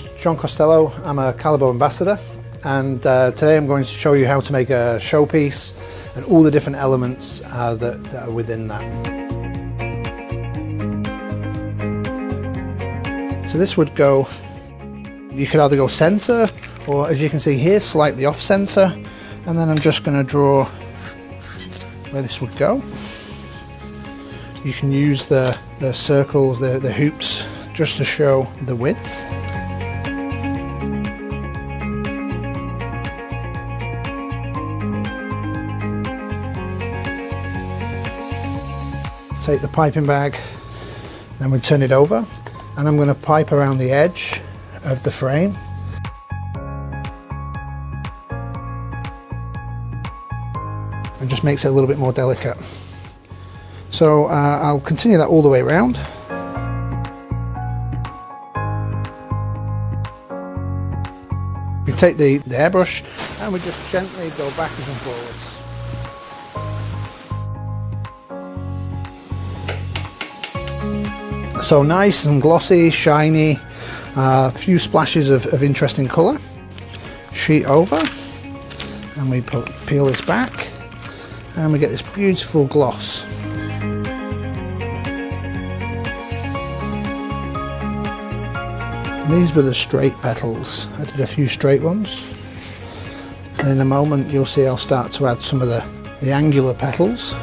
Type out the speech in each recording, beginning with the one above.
name's John Castello. I'm a Calibre ambassador, and today I'm going to show you how to make a showpiece and all the different elements that are within that. So this would go, you could either go center, or as you can see here, slightly off center, and then I'm just going to draw where this would go. You can use the circles, the hoops, just to show the width. Take the piping bag, then we turn it over, and I'm going to pipe around the edge of the frame. And just makes it a little bit more delicate. So I'll continue that all the way around. We take the airbrush and we just gently go backwards and forwards. So nice and glossy, shiny, a few splashes of interesting colour. Sheet over, and we peel this back, and we get this beautiful gloss. And these were the straight petals. I did a few straight ones, and in a moment you'll see I'll start to add some of the angular petals.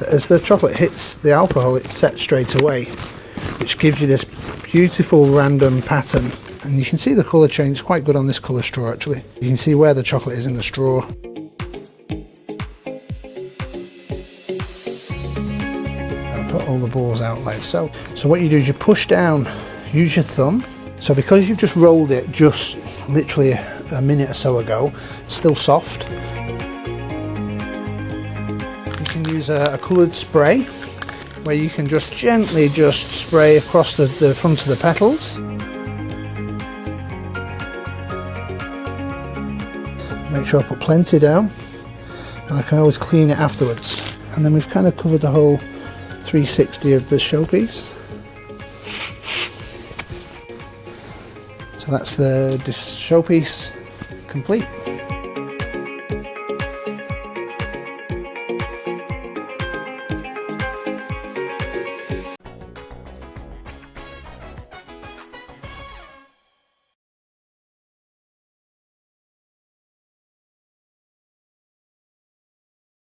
As the chocolate hits the alcohol, it's set straight away, which gives you this beautiful random pattern. And you can see the colour change. It's quite good on this colour straw actually. You can see where the chocolate is in the straw. Put all the balls out like so. So what you do is you push down, use your thumb. So because you've just rolled it just literally a minute or so ago, it's still soft. You can use a coloured spray where you can just gently spray across the front of the petals. Make sure I put plenty down, and I can always clean it afterwards. And then we've kind of covered the whole 360 of the showpiece. So that's the showpiece complete.